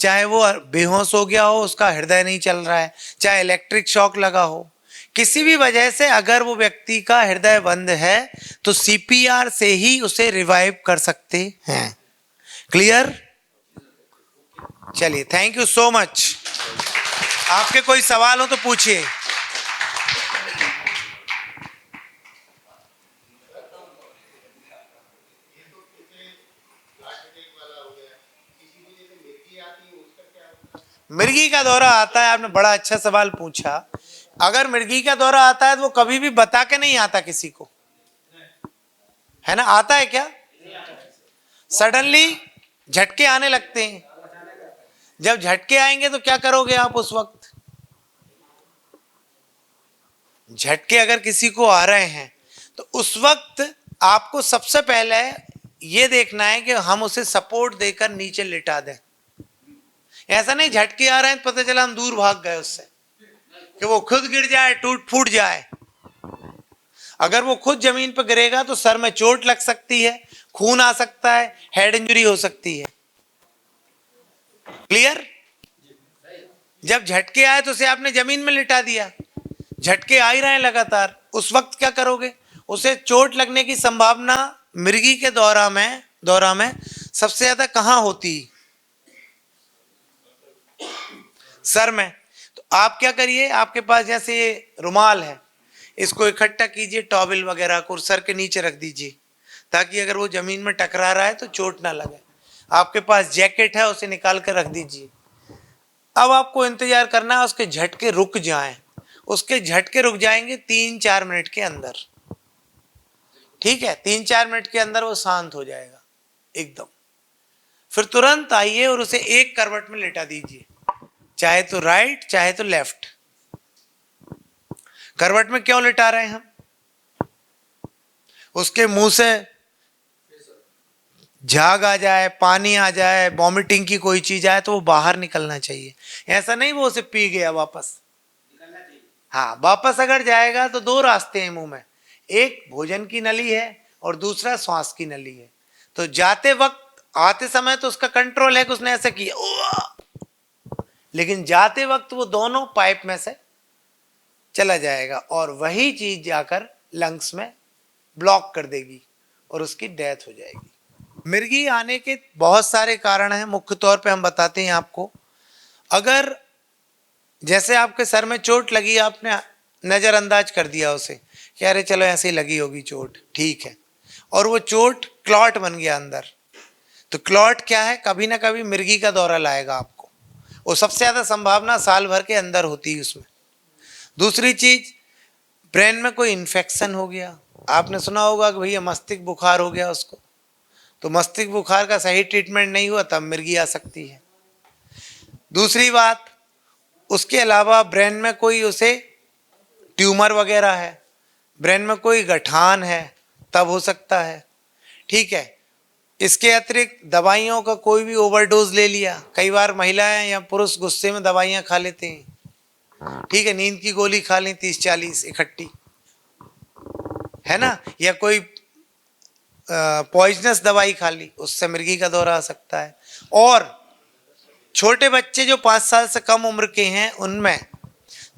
चाहे वो बेहोश हो गया हो, उसका हृदय नहीं चल रहा है, चाहे इलेक्ट्रिक शॉक लगा हो, किसी भी वजह से अगर वो व्यक्ति का हृदय बंद है तो सीपीआर से ही उसे रिवाइव कर सकते हैं। क्लियर? चलिए, थैंक यू सो मच। आपके कोई सवाल हो तो पूछिए। मिर्गी का दौरा आता है, आपने बड़ा अच्छा सवाल पूछा। अगर मिर्गी का दौरा आता है तो वो कभी भी बता के नहीं आता किसी को, है ना? आता है क्या? सडनली झटके आने लगते हैं। जब झटके आएंगे तो क्या करोगे आप उस वक्त? झटके अगर किसी को आ रहे हैं तो उस वक्त आपको सबसे पहले ये देखना है कि हम उसे सपोर्ट देकर नीचे लिटा दें। ऐसा नहीं झटके आ रहे हैं तो पता चला हम दूर भाग गए उससे, कि वो खुद गिर जाए, टूट फूट जाए। अगर वो खुद जमीन पर गिरेगा तो सर में चोट लग सकती है, खून आ सकता है, हेड इंजरी हो सकती है। क्लियर? जब झटके आए तो उसे आपने जमीन में लिटा दिया, झटके आ ही रहे हैं लगातार, उस वक्त क्या करोगे? उसे चोट लगने की संभावना मिर्गी के दौरा में सबसे ज्यादा कहां होती? सर में। तो आप क्या करिए, आपके पास जैसे ये रुमाल है, इसको इकट्ठा कीजिए, टॉवेल वगैरह को सर के नीचे रख दीजिए, ताकि अगर वो जमीन में टकरा रहा है तो चोट ना लगे। आपके पास जैकेट है, उसे निकाल कर रख दीजिए। अब आपको इंतजार करना है उसके झटके रुक जाएं। उसके झटके रुक जाएंगे 3-4 मिनट के अंदर, ठीक है? 3-4 मिनट के अंदर वो शांत हो जाएगा एकदम। फिर तुरंत आइए और उसे एक करवट में लेटा दीजिए, चाहे तो राइट चाहे तो लेफ्ट। करवट में क्यों लिटा रहे हैं हम? उसके मुंह से झाग आ जाए, पानी आ जाए, वॉमिटिंग की कोई चीज आए तो वो बाहर निकलना चाहिए। ऐसा नहीं वो उसे पी गया वापस। हाँ, वापस अगर जाएगा तो 2 रास्ते हैं मुंह में, एक भोजन की नली है और दूसरा श्वास की नली है। तो जाते वक्त, आते समय तो उसका कंट्रोल है कि उसने ऐसा किया, लेकिन जाते वक्त वो दोनों पाइप में से चला जाएगा और वही चीज जाकर लंग्स में ब्लॉक कर देगी और उसकी डेथ हो जाएगी। मिर्गी आने के बहुत सारे कारण हैं, मुख्य तौर पे हम बताते हैं आपको। अगर जैसे आपके सर में चोट लगी, आपने नजरअंदाज कर दिया उसे कि अरे चलो ऐसे ही लगी होगी चोट, ठीक है, और वो चोट क्लॉट बन गया अंदर, तो क्लॉट क्या है? कभी ना कभी मिर्गी का दौरा लाएगा आपको। वो सबसे ज्यादा संभावना साल भर के अंदर होती है उसमें। दूसरी चीज, ब्रेन में कोई इन्फेक्शन हो गया। आपने सुना होगा कि भैया मस्तिष्क बुखार हो गया उसको, तो मस्तिष्क बुखार का सही ट्रीटमेंट नहीं हुआ तब मिर्गी आ सकती है। दूसरी बात, उसके अलावा ब्रेन में कोई उसे ट्यूमर वगैरह है, ब्रेन में कोई गठान है, तब हो सकता है, ठीक है? इसके अतिरिक्त दवाइयों का कोई भी ओवरडोज ले लिया, कई बार महिलाएं या पुरुष गुस्से में दवाइयां खा लेते हैं, ठीक है? नींद की गोली खा लें 30-40 इकट्ठी, है ना? या कोई पॉइजनस दवाई खा ली, उससे मिर्गी का दौरा आ सकता है। और छोटे बच्चे जो 5 साल से कम उम्र के हैं, उनमें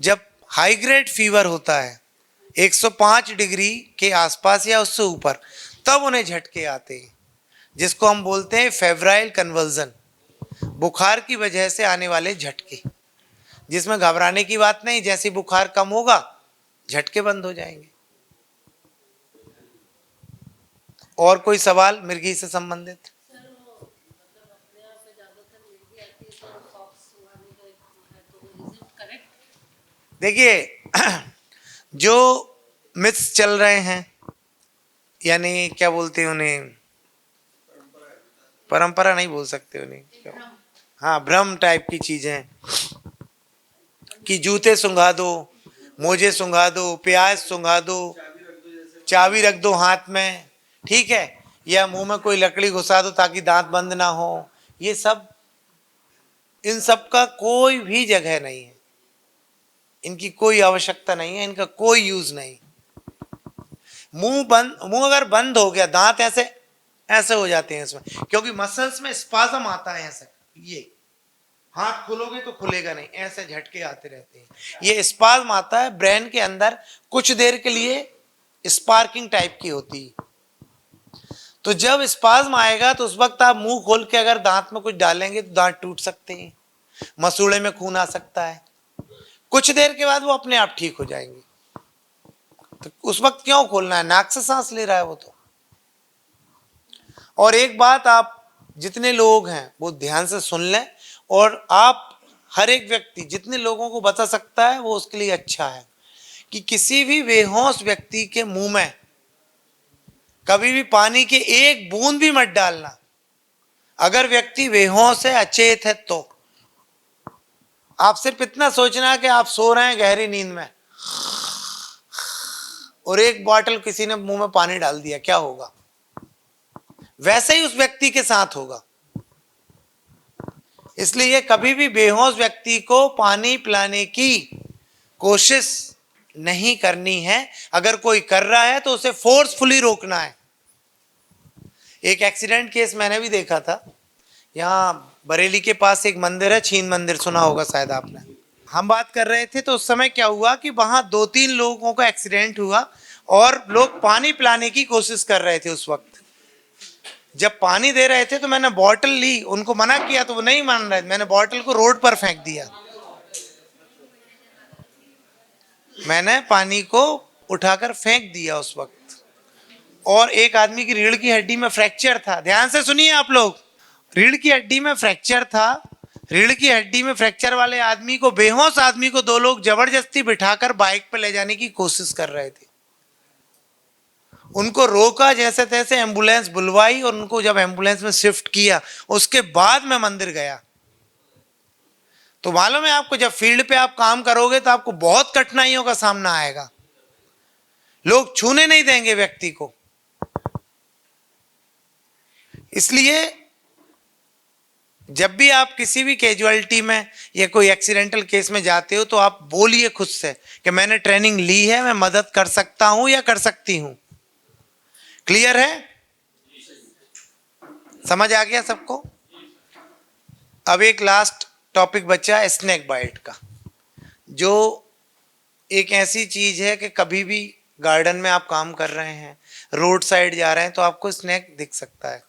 जब हाई ग्रेड फीवर होता है 105 डिग्री के आसपास या उससे ऊपर, तब उन्हें झटके आते हैं, जिसको हम बोलते हैं फेब्राइल कन्वर्जन, बुखार की वजह से आने वाले झटके, जिसमें घबराने की बात नहीं। जैसे बुखार कम होगा झटके बंद हो जाएंगे। और कोई सवाल मिर्गी से संबंधित? देखिए, जो मिथ्स चल रहे हैं, यानी क्या बोलते हैं उन्हें, परंपरा नहीं बोल सकते उन्हें, हाँ, भ्रम टाइप की चीजें, कि जूते सुंघा दो, मोजे सुंघा दो, प्याज सुंघा दो, चाबी रख दो हाथ में, ठीक है, या मुंह में कोई लकड़ी घुसा दो ताकि दांत बंद ना हो, ये सब, इन सब का कोई भी जगह नहीं है, इनकी कोई आवश्यकता नहीं है, इनका कोई यूज नहीं। मुंह अगर बंद हो गया, दांत ऐसे ऐसे हो जाते हैं इसमें, क्योंकि मसल्स में स्पाज्म आता है ऐसे, ये हाथ खोलोगे तो खुलेगा नहीं, ऐसे झटके आते रहते हैं, ये स्पाज्म आता है ब्रेन के अंदर, कुछ देर के लिए स्पार्किंग टाइप की होती है। तो जब स्पाज्म आएगा तो उस वक्त आप मुंह खोल के अगर दांत में कुछ डालेंगे तो दांत टूट सकते हैं, मसूड़े में खून आ सकता है, कुछ देर के बाद वो अपने आप ठीक हो जाएंगे। तो उस वक्त क्यों खोलना है, नाक से सांस ले रहा है वो तो। और एक बात आप जितने लोग हैं वो ध्यान से सुन लें, और आप हर एक व्यक्ति जितने लोगों को बता सकता है वो उसके लिए अच्छा है, कि किसी भी बेहोश व्यक्ति के मुंह में कभी भी पानी के एक बूंद भी मत डालना। अगर व्यक्ति बेहोश है, अचेत है, तो आप सिर्फ इतना सोचना कि आप सो रहे हैं गहरी नींद में और एक बॉटल किसी ने मुंह में पानी डाल दिया, क्या होगा? वैसे ही उस व्यक्ति के साथ होगा। इसलिए कभी भी बेहोश व्यक्ति को पानी पिलाने की कोशिश नहीं करनी है। अगर कोई कर रहा है तो उसे फोर्सफुली रोकना है। एक एक्सीडेंट केस मैंने भी देखा था, यहाँ बरेली के पास एक मंदिर है, छीन मंदिर, सुना होगा शायद आपने। हम बात कर रहे थे तो उस समय क्या हुआ कि वहां 2-3 लोगों का एक्सीडेंट हुआ और लोग पानी पिलाने की कोशिश कर रहे थे। उस वक्त जब पानी दे रहे थे तो मैंने बॉटल ली, उनको मना किया तो वो नहीं मान रहे, मैंने बॉटल को रोड पर फेंक दिया। मैंने पानी को उठाकर फेंक दिया उस वक्त। और एक आदमी की रीढ़ की हड्डी में फ्रैक्चर था, ध्यान से सुनिए आप लोग, रीढ़ की हड्डी में फ्रैक्चर था। रीढ़ की हड्डी में फ्रैक्चर वाले आदमी को, बेहोश आदमी को, 2 लोग जबरदस्ती बिठाकर बाइक पर ले जाने की कोशिश कर रहे थे। उनको रोका, जैसे तैसे एम्बुलेंस बुलवाई और उनको जब एम्बुलेंस में शिफ्ट किया, उसके बाद मैं मंदिर गया। तो मालूम है आपको, जब फील्ड पे आप काम करोगे तो आपको बहुत कठिनाइयों का सामना आएगा। लोग छूने नहीं देंगे व्यक्ति को। इसलिए जब भी आप किसी भी कैजुअलिटी में या कोई एक्सीडेंटल केस में जाते हो तो आप बोलिए खुद से कि मैंने ट्रेनिंग ली है, मैं मदद कर सकता हूं या कर सकती हूं। क्लियर है? समझ आ गया सबको? अब एक लास्ट टॉपिक बचा है स्नेक बाइट का, जो एक ऐसी चीज है कि कभी भी गार्डन में आप काम कर रहे हैं, रोड साइड जा रहे हैं तो आपको स्नेक दिख सकता है।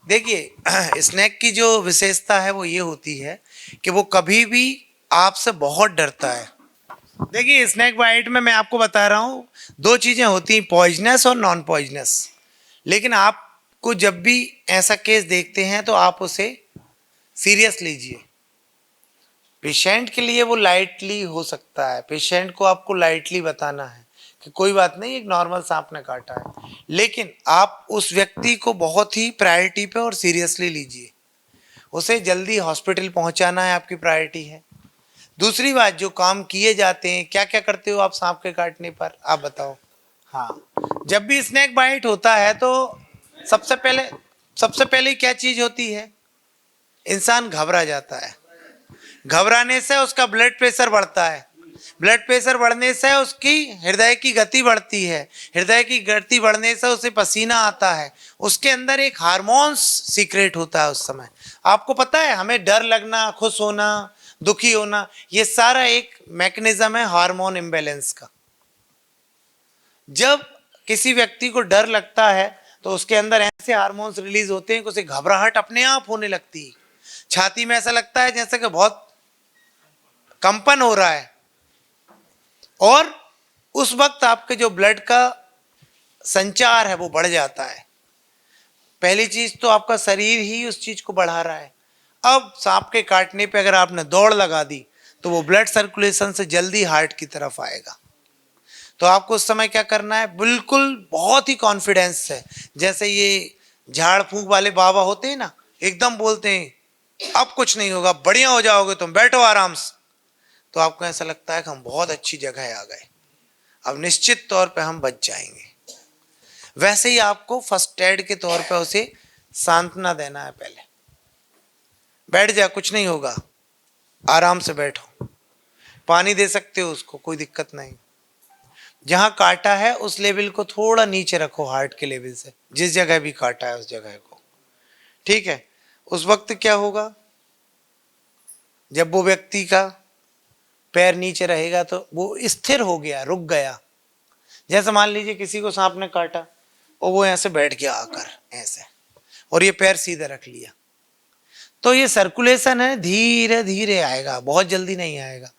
देखिए, स्नेक की जो विशेषता है वो ये होती है कि वो कभी भी आपसे बहुत डरता है। देखिए, स्नेक बाइट में मैं आपको बता रहा हूँ 2 चीज़ें होती हैं, पॉइजनस और नॉन पॉइजनस। लेकिन आपको जब भी ऐसा केस देखते हैं तो आप उसे सीरियस लीजिए। पेशेंट के लिए वो लाइटली हो सकता है, पेशेंट को आपको लाइटली बताना है कि कोई बात नहीं, एक नॉर्मल सांप ने काटा है, लेकिन आप उस व्यक्ति को बहुत ही प्रायोरिटी पे और सीरियसली लीजिए। उसे जल्दी हॉस्पिटल पहुंचाना है, आपकी प्रायोरिटी है। दूसरी बात, जो काम किए जाते हैं, क्या क्या करते हो आप सांप के काटने पर, आप बताओ। हाँ, जब भी स्नेक बाइट होता है तो सबसे पहले क्या चीज होती है? इंसान घबरा जाता है। घबराने से उसका ब्लड प्रेशर बढ़ता है, ब्लड प्रेशर बढ़ने से उसकी हृदय की गति बढ़ती है, हृदय की गति बढ़ने से उसे पसीना आता है, उसके अंदर एक हार्मोन्स सीक्रेट होता है उस समय। आपको पता है, हमें डर लगना, खुश होना, दुखी होना, ये सारा एक मैकेनिज्म है हार्मोन इम्बैलेंस का। जब किसी व्यक्ति को डर लगता है तो उसके अंदर ऐसे हार्मोन्स रिलीज होते हैं कि उसे घबराहट अपने आप होने लगती है। छाती में ऐसा लगता है जैसे कि बहुत कंपन हो रहा है, और उस वक्त आपके जो ब्लड का संचार है वो बढ़ जाता है। पहली चीज तो आपका शरीर ही उस चीज को बढ़ा रहा है। अब सांप के काटने पे अगर आपने दौड़ लगा दी तो वो ब्लड सर्कुलेशन से जल्दी हार्ट की तरफ आएगा। तो आपको उस समय क्या करना है? बिल्कुल बहुत ही कॉन्फिडेंस से, जैसे ये झाड़ फूंक वाले बाबा होते हैं ना, एकदम बोलते हैं अब कुछ नहीं होगा, बढ़िया हो जाओगे तुम, बैठो आराम से। तो आपको ऐसा लगता है कि हम बहुत अच्छी जगह आ गए, अब निश्चित तौर पे हम बच जाएंगे। वैसे ही आपको फर्स्ट एड के तौर पे उसे सांत्वना देना है। पहले बैठ जा, कुछ नहीं होगा, आराम से बैठो, पानी दे सकते हो उसको, कोई दिक्कत नहीं। जहां काटा है उस लेवल को थोड़ा नीचे रखो, हार्ट के लेवल से, जिस जगह भी काटा है उस जगह को, ठीक है। उस वक्त क्या होगा, जब वो व्यक्ति का पैर नीचे रहेगा तो वो स्थिर हो गया, रुक गया। जैसे मान लीजिए किसी को सांप ने काटा और वो ऐसे बैठ गया आकर ऐसे, और ये पैर सीधे रख लिया, तो ये सर्कुलेशन है, धीरे धीरे आएगा, बहुत जल्दी नहीं आएगा।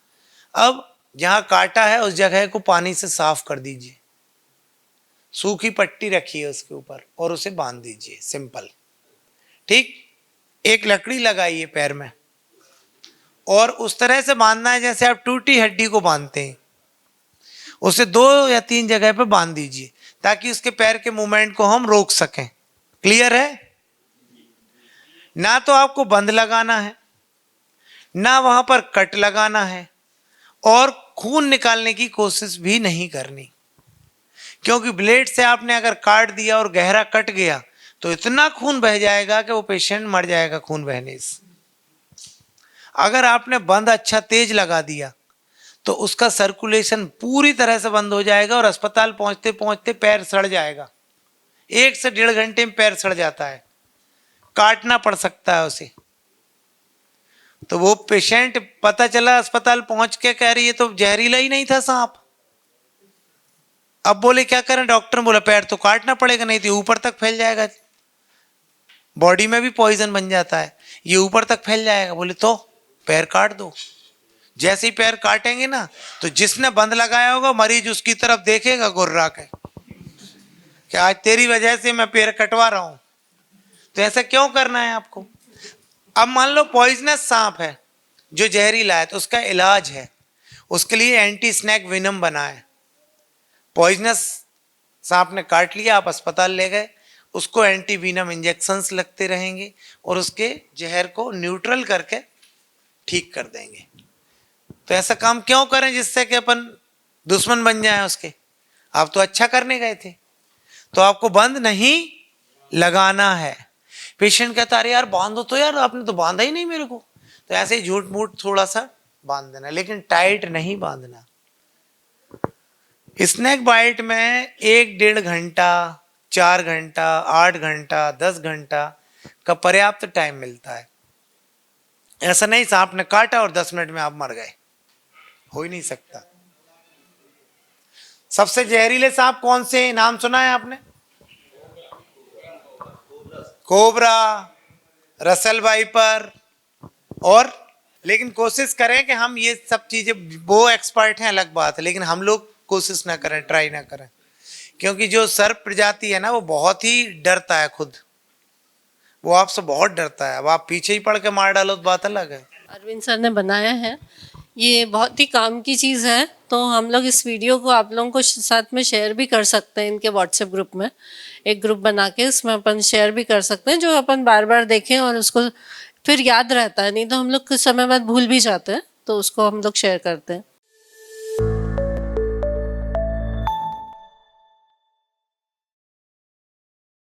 अब जहां काटा है उस जगह को पानी से साफ कर दीजिए, सूखी पट्टी रखिए उसके ऊपर और उसे बांध दीजिए, सिंपल, ठीक। एक लकड़ी लगाइए पैर में और उस तरह से बांधना है जैसे आप टूटी हड्डी को बांधते हैं, उसे 2 या 3 जगह पे बांध दीजिए ताकि उसके पैर के मूवमेंट को हम रोक सकें। क्लियर है? ना तो आपको बंद लगाना है, ना वहां पर कट लगाना है, और खून निकालने की कोशिश भी नहीं करनी, क्योंकि ब्लेड से आपने अगर काट दिया और गहरा कट गया तो इतना खून बह जाएगा कि वो पेशेंट मर जाएगा खून बहने से। अगर आपने बंद अच्छा तेज लगा दिया तो उसका सर्कुलेशन पूरी तरह से बंद हो जाएगा और अस्पताल पहुंचते पहुंचते पैर सड़ जाएगा। 1 से 1.5 घंटे में पैर सड़ जाता है, काटना पड़ सकता है उसे। तो वो पेशेंट पता चला अस्पताल पहुंच के कह रही है तो जहरीला ही नहीं था सांप। अब बोले क्या करें, डॉक्टर ने बोला पैर तो काटना पड़ेगा, नहीं तो ऊपर तक फैल जाएगा, बॉडी में भी पॉइजन बन जाता है, ये ऊपर तक फैल जाएगा। बोले तो पैर काट दो। जैसे ही पैर काटेंगे ना तो जिसने बंद लगाया होगा मरीज उसकी तरफ देखेगा गुर्रा के कि आज तेरी वजह से मैं पैर कटवा रहा हूं। तो ऐसा क्यों करना है आपको? अब मान लो पॉइजनस सांप है जो जहरीला है, तो उसका इलाज है, उसके लिए एंटी स्नैक विनम बना है। पॉइजनस सांप ने काट लिया, आप अस्पताल ले गए, उसको एंटी विनम इंजेक्शंस लगते रहेंगे और उसके जहर को न्यूट्रल करके ठीक कर देंगे। तो ऐसा काम क्यों करें जिससे कि अपन दुश्मन बन जाए उसके? आप तो अच्छा करने गए थे। तो आपको बंद नहीं लगाना है। पेशेंट कहता अरे यार बांधो तो, यार आपने तो बांधा ही नहीं मेरे को। तो ऐसे ही झूठ मूठ थोड़ा सा बांध देना, लेकिन टाइट नहीं बांधना। स्नेक बाइट में 1-1.5 घंटा, 4 घंटा, 8 घंटा, 10 घंटा का पर्याप्त टाइम मिलता है। ऐसा नहीं सांप ने काटा और 10 मिनट में आप मर गए, हो ही नहीं सकता। सबसे जहरीले सांप कौन से हैं? नाम सुना है आपने? कोबरा, रसल वाइपर, और लेकिन कोशिश करें कि हम ये सब चीजें, वो एक्सपर्ट हैं अलग बात है, लेकिन हम लोग कोशिश ना करें, ट्राई ना करें, क्योंकि जो सर्प प्रजाति है ना वो बहुत ही डरता है खुद, वो आपसे बहुत डरता है। अब आप पीछे ही पड़ के मार डालो तो बात अलग है। अरविंद सर ने बनाया है, ये बहुत ही काम की चीज़ है। तो हम लोग इस वीडियो को आप लोगों को साथ में शेयर भी कर सकते हैं, इनके व्हाट्सएप ग्रुप में एक ग्रुप बना के इसमें अपन शेयर भी कर सकते हैं, जो अपन बार बार देखें और उसको फिर याद रहता है, नहीं तो हम लोग कुछ समय बाद भूल भी जाते हैं, तो उसको हम लोग शेयर करते हैं।